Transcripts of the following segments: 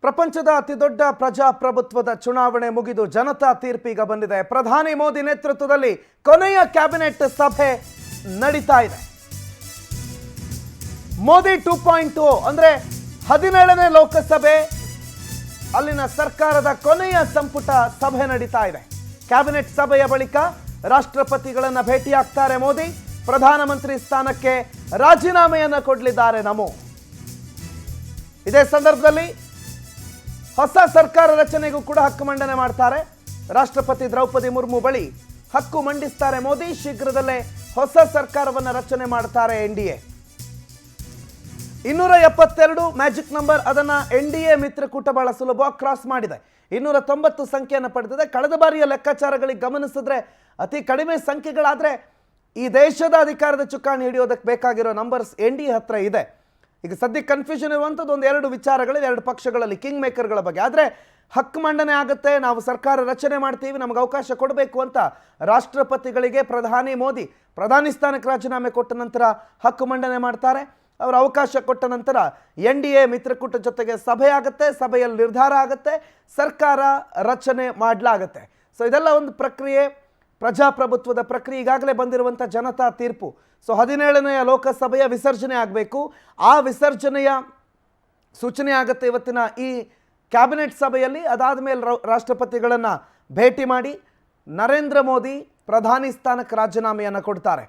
ಪ್ರಪಂಚದ ಅತಿದೊಡ್ಡ ಪ್ರಜಾಪ್ರಭುತ್ವದ ಚುನಾವಣೆ ಮುಗಿದು ಜನತಾ ತೀರ್ಪೀಗ ಬಂದಿದೆ. ಪ್ರಧಾನಿ ಮೋದಿ ನೇತೃತ್ವದಲ್ಲಿ ಕೊನೆಯ ಕ್ಯಾಬಿನೆಟ್ ಸಭೆ ನಡೀತಾ ಇದೆ. ಮೋದಿ 2.0 ಅಂದ್ರೆ 17ನೇ ಲೋಕಸಭೆ ಅಲ್ಲಿನ ಸರ್ಕಾರದ ಕೊನೆಯ ಸಂಪುಟ ಸಭೆ ನಡೀತಾ ಇದೆ. ಕ್ಯಾಬಿನೆಟ್ ಸಭೆಯ ಬಳಿಕ ರಾಷ್ಟ್ರಪತಿಗಳನ್ನ ಭೇಟಿಯಾಗ್ತಾರೆ ಮೋದಿ. ಪ್ರಧಾನಮಂತ್ರಿ ಸ್ಥಾನಕ್ಕೆ ರಾಜೀನಾಮೆಯನ್ನು ಕೊಡಲಿದ್ದಾರೆ ನಮೋ. ಇದೇ ಸಂದರ್ಭದಲ್ಲಿ ಹೊಸ ಸರ್ಕಾರ ರಚನೆಗೂ ಕೂಡ ಹಕ್ಕು ಮಂಡನೆ ಮಾಡ್ತಾರೆ. ರಾಷ್ಟ್ರಪತಿ ದ್ರೌಪದಿ ಮುರ್ಮು ಬಳಿ ಹಕ್ಕು ಮಂಡಿಸ್ತಾರೆ ಮೋದಿ. ಶೀಘ್ರದಲ್ಲೇ ಹೊಸ ಸರ್ಕಾರವನ್ನು ರಚನೆ ಮಾಡ್ತಾರೆ ಎನ್ಡಿಎ. 272 ಮ್ಯಾಜಿಕ್ ನಂಬರ್, ಅದನ್ನ ಎನ್ಡಿಎ ಮಿತ್ರಕೂಟ ಬಹಳ ಸುಲಭವಾಗಿ ಕ್ರಾಸ್ ಮಾಡಿದೆ. 290 ಸಂಖ್ಯೆಯನ್ನು ಪಡೆದಿದೆ. ಕಳೆದ ಬಾರಿಯ ಲೆಕ್ಕಾಚಾರಗಳಿಗೆ ಗಮನಿಸಿದ್ರೆ ಅತಿ ಕಡಿಮೆ ಸಂಖ್ಯೆಗಳಾದ್ರೆ ಈ ದೇಶದ ಅಧಿಕಾರದ ಚುಕ್ಕಾಣಿ ಹಿಡಿಯೋದಕ್ಕೆ ಬೇಕಾಗಿರೋ ನಂಬರ್ಸ್ ಎನ್ಡಿಎ ಹತ್ರ ಇದೆ. ಈಗ ಸದ್ಯಕ್ಕೆ ಕನ್ಫ್ಯೂಷನ್ ಇರುವಂಥದ್ದು ಎರಡು ವಿಚಾರಗಳು, ಎರಡು ಪಕ್ಷಗಳಲ್ಲಿ ಕಿಂಗ್ ಮೇಕರ್ಗಳ ಬಗ್ಗೆ. ಆದರೆ ಹಕ್ಕು ಮಂಡನೆ ಆಗುತ್ತೆ, ನಾವು ಸರ್ಕಾರ ರಚನೆ ಮಾಡ್ತೀವಿ, ನಮಗೆ ಅವಕಾಶ ಕೊಡಬೇಕು ಅಂತ ರಾಷ್ಟ್ರಪತಿಗಳಿಗೆ ಪ್ರಧಾನಿ ಮೋದಿ ಪ್ರಧಾನಿ ಸ್ಥಾನಕ್ಕೆ ರಾಜೀನಾಮೆ ಕೊಟ್ಟ ನಂತರ ಹಕ್ಕು ಮಂಡನೆ ಮಾಡ್ತಾರೆ. ಅವರು ಅವಕಾಶ ಕೊಟ್ಟ ನಂತರ ಎನ್ಡಿಎ ಮಿತ್ರಕೂಟ ಜೊತೆಗೆ ಸಭೆ ಆಗುತ್ತೆ. ಸಭೆಯಲ್ಲಿ ನಿರ್ಧಾರ ಆಗುತ್ತೆ, ಸರ್ಕಾರ ರಚನೆ ಮಾಡಲಾಗುತ್ತೆ. ಸೊ ಇದೆಲ್ಲ ಒಂದು ಪ್ರಕ್ರಿಯೆ, ಪ್ರಜಾಪ್ರಭುತ್ವದ ಪ್ರಕ್ರಿಯೆ. ಈಗಾಗಲೇ ಬಂದಿರುವಂಥ ಜನತಾ ತೀರ್ಪು. ಸೊ 17ನೇ ಲೋಕಸಭೆಯ ವಿಸರ್ಜನೆ ಆಗಬೇಕು. ಆ ವಿಸರ್ಜನೆಯ ಸೂಚನೆ ಆಗುತ್ತೆ ಇವತ್ತಿನ ಈ ಕ್ಯಾಬಿನೆಟ್ ಸಭೆಯಲ್ಲಿ. ಅದಾದ ಮೇಲೆ ರಾಷ್ಟ್ರಪತಿಗಳನ್ನು ಭೇಟಿ ಮಾಡಿ ನರೇಂದ್ರ ಮೋದಿ ಪ್ರಧಾನಿ ಸ್ಥಾನಕ್ಕೆ ರಾಜೀನಾಮೆಯನ್ನು ಕೊಡ್ತಾರೆ.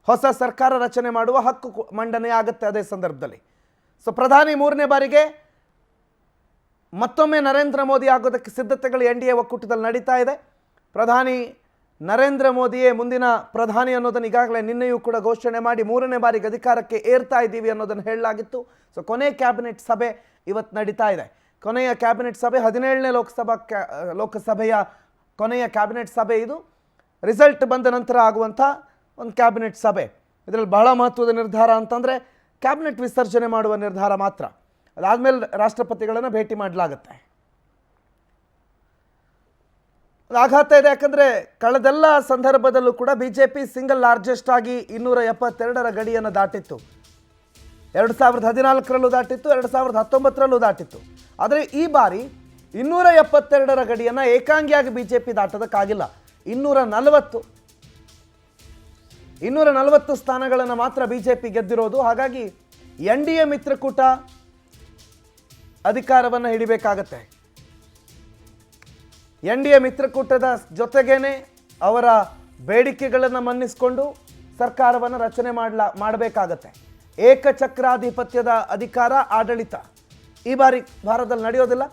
ಹೊಸ ಸರ್ಕಾರ ರಚನೆ ಮಾಡುವ ಹಕ್ಕು ಮಂಡನೆ ಆಗುತ್ತೆ ಅದೇ ಸಂದರ್ಭದಲ್ಲಿ. ಸೊ ಪ್ರಧಾನಿ 3ನೇ ಬಾರಿಗೆ ಮತ್ತೊಮ್ಮೆ ನರೇಂದ್ರ ಮೋದಿ ಆಗೋದಕ್ಕೆ ಸಿದ್ಧತೆಗಳು ಎನ್ಡಿಎ ಒಕ್ಕೂಟದಲ್ಲಿ ನಡೀತಾ ಇದೆ. ಪ್ರಧಾನಿ ನರೇಂದ್ರ ಮೋದಿಯೇ ಮುಂದಿನ ಪ್ರಧಾನಿ ಅನ್ನೋದನ್ನು ಈಗಾಗಲೇ ನಿನ್ನೆಯೂ ಕೂಡ ಘೋಷಣೆ ಮಾಡಿ 3ನೇ ಬಾರಿಗೆ ಅಧಿಕಾರಕ್ಕೆ ಏರ್ತಾ ಇದ್ದೀವಿ ಅನ್ನೋದನ್ನು ಹೇಳಲಾಗಿತ್ತು. ಸೊ ಕೊನೆಯ ಕ್ಯಾಬಿನೆಟ್ ಸಭೆ ಇವತ್ತು ನಡೀತಾ ಇದೆ. ಕೊನೆಯ ಕ್ಯಾಬಿನೆಟ್ ಸಭೆ 17ನೇ ಲೋಕಸಭೆಯ ಕೊನೆಯ ಕ್ಯಾಬಿನೆಟ್ ಸಭೆ ಇದು. ರಿಸಲ್ಟ್ ಬಂದ ನಂತರ ಆಗುವಂಥ ಒಂದು ಕ್ಯಾಬಿನೆಟ್ ಸಭೆ. ಇದರಲ್ಲಿ ಬಹಳ ಮಹತ್ವದ ನಿರ್ಧಾರ ಅಂತಂದರೆ ಕ್ಯಾಬಿನೆಟ್ ವಿಸರ್ಜನೆ ಮಾಡುವ ನಿರ್ಧಾರ ಮಾತ್ರ. ಅದಾದಮೇಲೆ ರಾಷ್ಟ್ರಪತಿಗಳನ್ನು ಭೇಟಿ ಮಾಡಲಾಗುತ್ತೆ. ಆಘಾತ ಇದೆ, ಯಾಕಂದರೆ ಕಳೆದೆಲ್ಲ ಸಂದರ್ಭದಲ್ಲೂ ಕೂಡ BJP ಸಿಂಗಲ್ ಲಾರ್ಜೆಸ್ಟ್ ಆಗಿ 272ರ ಗಡಿಯನ್ನು ದಾಟಿತ್ತು. 2014ರಲ್ಲೂ ದಾಟಿತ್ತು, 2019ರಲ್ಲೂ ದಾಟಿತ್ತು. ಆದರೆ ಈ ಬಾರಿ 272ರ ಗಡಿಯನ್ನು ಏಕಾಂಗಿಯಾಗಿ BJP ದಾಟೋದಕ್ಕಾಗಿಲ್ಲ. 240 ಸ್ಥಾನಗಳನ್ನು ಮಾತ್ರ BJP ಗೆದ್ದಿರೋದು. ಹಾಗಾಗಿ ಎನ್ಡಿಎ ಮಿತ್ರಕೂಟ ಅಧಿಕಾರವನ್ನು ಹಿಡಿಬೇಕಾಗತ್ತೆ. ಎನ್ಡಿಎ ಮಿತ್ರಕೂಟದ ಜೊತೆಗೇನೆ ಅವರ ಬೇಡಿಕೆಗಳನ್ನು ಮನ್ನಿಸಿಕೊಂಡು ಸರ್ಕಾರವನ್ನು ರಚನೆ ಮಾಡಬೇಕಾಗತ್ತೆ. ಏಕಚಕ್ರಾಧಿಪತ್ಯದ ಅಧಿಕಾರ, ಆಡಳಿತ ಈ ಬಾರಿ ಭಾರತದಲ್ಲಿ ನಡೆಯೋದಿಲ್ಲ.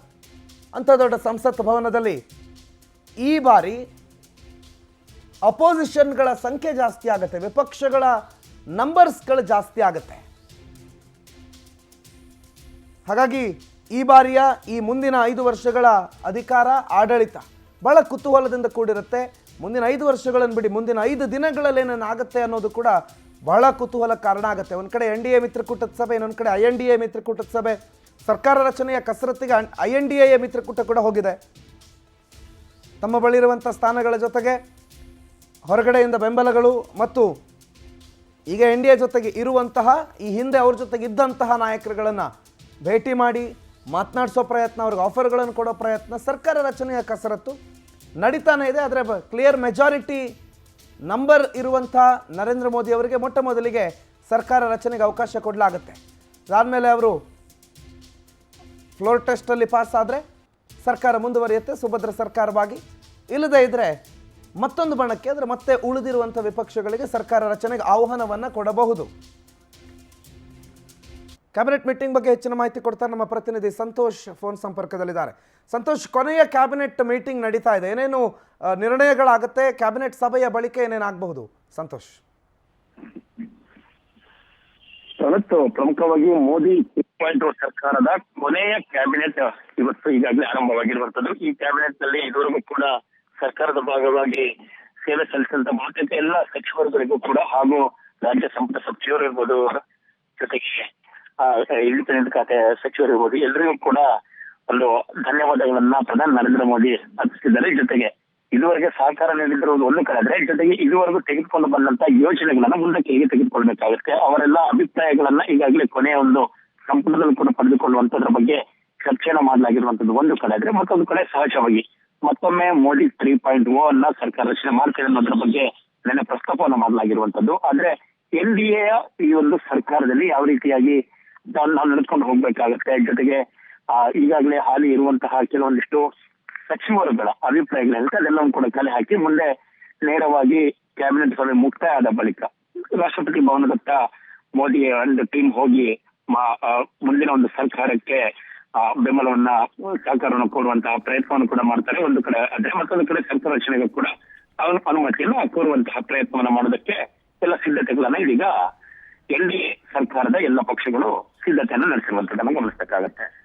ಅಂಥ ದೊಡ್ಡ ಸಂಸತ್ ಭವನದಲ್ಲಿ ಈ ಬಾರಿ ಅಪೋಸಿಷನ್ಗಳ ಸಂಖ್ಯೆ ಜಾಸ್ತಿ ಆಗುತ್ತೆ, ವಿಪಕ್ಷಗಳ ನಂಬರ್ಸ್ಗಳು ಜಾಸ್ತಿ ಆಗುತ್ತೆ. ಹಾಗಾಗಿ ಈ ಬಾರಿಯ ಈ ಮುಂದಿನ 5 ವರ್ಷಗಳ ಅಧಿಕಾರ, ಆಡಳಿತ ಬಹಳ ಕುತೂಹಲದಿಂದ ಕೂಡಿರುತ್ತೆ. ಮುಂದಿನ 5 ವರ್ಷಗಳನ್ನು ಬಿಡಿ, ಮುಂದಿನ 5 ದಿನಗಳಲ್ಲಿ ಏನೇನಾಗುತ್ತೆ ಅನ್ನೋದು ಕೂಡ ಬಹಳ ಕುತೂಹಲ ಕಾರಣ ಆಗುತ್ತೆ. ಒಂದು ಕಡೆ ಎನ್ಡಿಎ ಮಿತ್ರಕೂಟದ ಸಭೆ, ಇನ್ನೊಂದು ಕಡೆ INDA ಮಿತ್ರಕೂಟದ ಸಭೆ. ಸರ್ಕಾರ ರಚನೆಯ ಕಸರತ್ತಿಗೆ INDA ಮಿತ್ರಕೂಟ ಕೂಡ ಹೋಗಿದೆ. ತಮ್ಮ ಬಳಿ ಇರುವಂಥ ಸ್ಥಾನಗಳ ಜೊತೆಗೆ ಹೊರಗಡೆಯಿಂದ ಬೆಂಬಲಗಳು ಮತ್ತು ಈಗ NDA ಜೊತೆಗೆ ಇರುವಂತಹ, ಈ ಹಿಂದೆ ಅವ್ರ ಜೊತೆಗೆ ಇದ್ದಂತಹ ನಾಯಕರುಗಳನ್ನು ಭೇಟಿ ಮಾಡಿ ಮಾತನಾಡಿಸೋ ಪ್ರಯತ್ನ, ಅವ್ರಿಗೆ ಆಫರ್ಗಳನ್ನು ಕೊಡೋ ಪ್ರಯತ್ನ, ಸರ್ಕಾರ ರಚನೆಯ ಕಸರತ್ತು ನಡೀತಾನೆ ಇದೆ. ಆದರೆ ಕ್ಲಿಯರ್ ಮೆಜಾರಿಟಿ ನಂಬರ್ ಇರುವಂಥ ನರೇಂದ್ರ ಮೋದಿ ಅವರಿಗೆ ಮೊಟ್ಟ ಮೊದಲಿಗೆ ಸರ್ಕಾರ ರಚನೆಗೆ ಅವಕಾಶ ಕೊಡಲಾಗುತ್ತೆ. ಅದಾದಮೇಲೆ ಅವರು ಫ್ಲೋರ್ ಟೆಸ್ಟಲ್ಲಿ ಪಾಸ್ ಆದರೆ ಸರ್ಕಾರ ಮುಂದುವರಿಯುತ್ತೆ ಸುಭದ್ರ ಸರ್ಕಾರವಾಗಿ. ಇಲ್ಲದೇ ಇದ್ದರೆ ಮತ್ತೊಂದು ಬಣಕ್ಕೆ, ಅಂದರೆ ಮತ್ತೆ ಉಳಿದಿರುವಂಥ ವಿಪಕ್ಷಗಳಿಗೆ ಸರ್ಕಾರ ರಚನೆಗೆ ಆಹ್ವಾನವನ್ನು ಕೊಡಬಹುದು. ಕ್ಯಾಬಿನೆಟ್ ಮೀಟಿಂಗ್ ಬಗ್ಗೆ ಹೆಚ್ಚಿನ ಮಾಹಿತಿ ಕೊಡ್ತಾರೆ ನಮ್ಮ ಪ್ರತಿನಿಧಿ ಸಂತೋಷ್ ಫೋನ್ ಸಂಪರ್ಕದಲ್ಲಿದ್ದಾರೆ. ಸಂತೋಷ್, ಕೊನೆಯ ಕ್ಯಾಬಿನೆಟ್ ಮೀಟಿಂಗ್ ನಡೀತಾ ಇದೆ, ಏನೇನು ನಿರ್ಣಯಗಳಾಗುತ್ತೆ? ಕ್ಯಾಬಿನೆಟ್ ಸಭೆಯ ಬಳಿಕ ಏನೇನಾಗಬಹುದು ಸಂತೋಷ್? ಪ್ರಮುಖವಾಗಿ ಮೋದಿ 2.0 ಸರ್ಕಾರದ ಕೊನೆಯ ಕ್ಯಾಬಿನೆಟ್ ಇವತ್ತು ಈಗಾಗಲೇ ಆರಂಭವಾಗಿರುವಂತದ್ದು. ಈ ಕ್ಯಾಬಿನೆಟ್ ನಲ್ಲಿ ಇದುವರೆಗೂ ಕೂಡ ಸರ್ಕಾರದ ಭಾಗವಾಗಿ ಸೇವೆ ಸಲ್ಲಿಸಿದಂತ ಬಹುತೇಕ ಎಲ್ಲ ಸಚಿವರುಗಳಿಗೂ ಕೂಡ ಹಾಗೂ ರಾಜ್ಯ ಸಂಪುಟ ಸಚಿವರು ಇರ್ಬೋದು, ಜೊತೆಗೆ ಇಂಡಿಪೆಂಡೆಂಟ್ ಖಾತೆ ಸಚಿವರು ಇರ್ಬೋದು, ಎಲ್ಲರಿಗೂ ಕೂಡ ಒಂದು ಧನ್ಯವಾದಗಳನ್ನ ಪ್ರಧಾನಿ ನರೇಂದ್ರ ಮೋದಿ ಅರ್ಪಿಸಿದ್ದಾರೆ. ಜೊತೆಗೆ ಇದುವರೆಗೆ ಸಹಕಾರ ನೀಡಿದಿರುವುದು ಒಂದು ಕಡೆ ಆದ್ರೆ, ಜೊತೆಗೆ ಇದುವರೆಗೂ ತೆಗೆದುಕೊಂಡು ಬಂದಂತ ಯೋಜನೆಗಳನ್ನ ಮುಂದಕ್ಕೆ ಹೇಗೆ ತೆಗೆದುಕೊಳ್ಬೇಕಾಗುತ್ತೆ, ಅವರೆಲ್ಲ ಅಭಿಪ್ರಾಯಗಳನ್ನ ಈಗಾಗಲೇ ಕೊನೆಯ ಒಂದು ಸಂಪುಟದಲ್ಲಿ ಕೂಡ ಪಡೆದುಕೊಳ್ಳುವಂತದ್ರ ಬಗ್ಗೆ ಚರ್ಚೆನ ಮಾಡಲಾಗಿರುವಂತದ್ದು ಒಂದು ಕಡೆ ಆದ್ರೆ, ಮತ್ತೊಂದು ಕಡೆ ಸಹಜವಾಗಿ ಮತ್ತೊಮ್ಮೆ ಮೋದಿ 3.0 ಅನ್ನ ಸರ್ಕಾರ ರಚನೆ ಮಾಡ್ತೇವೆ ಅನ್ನೋದ್ರ ಬಗ್ಗೆ ನೆನ್ನೆ ಪ್ರಸ್ತಾಪವನ್ನ ಮಾಡಲಾಗಿರುವಂತದ್ದು. ಆದ್ರೆ NDA ಈ ಒಂದು ಸರ್ಕಾರದಲ್ಲಿ ಯಾವ ರೀತಿಯಾಗಿ ನಾವು ನಡೆದುಕೊಂಡು ಹೋಗ್ಬೇಕಾಗತ್ತೆ, ಜೊತೆಗೆ ಈಗಾಗಲೇ ಹಾಲಿ ಇರುವಂತಹ ಕೆಲವೊಂದಿಷ್ಟು ಸಚಿವರುಗಳ ಅಭಿಪ್ರಾಯಗಳಂತೆ ಅದೆಲ್ಲವನ್ನು ಕೂಡ ಕಲೆ ಹಾಕಿ ಮುಂದೆ ನೇರವಾಗಿ ಕ್ಯಾಬಿನೆಟ್ ಸಭೆ ಮುಕ್ತಾಯ ಆದ ಬಳಿಕ ರಾಷ್ಟ್ರಪತಿ ಭವನದತ್ತ ಮೋದಿ ಒಂದು ಟೀಮ್ ಹೋಗಿ ಮುಂದಿನ ಒಂದು ಸರ್ಕಾರಕ್ಕೆ ಬೆಂಬಲವನ್ನ ಸಹಕಾರವನ್ನು ಕೋರುವಂತಹ ಪ್ರಯತ್ನವನ್ನು ಕೂಡ ಮಾಡ್ತಾರೆ ಒಂದು ಕಡೆ. ಅದೇ ಮತ್ತೊಂದು ಕಡೆ ಸರ್ಕಾರ ರಚನೆಗೂ ಕೂಡ ಅನುಮತಿಯನ್ನು ಕೋರುವಂತಹ ಪ್ರಯತ್ನವನ್ನ ಮಾಡೋದಕ್ಕೆ ಎಲ್ಲ ಸಿದ್ಧತೆಗಳನ್ನ ಇದೀಗ NDA ಸರ್ಕಾರದ ಎಲ್ಲ ಪಕ್ಷಗಳು ಸಿದ್ಧತೆಯನ್ನು ನಡೆಸಿರುವಂತದನ್ನ ಗಮನಿಸಬೇಕಾಗತ್ತೆ.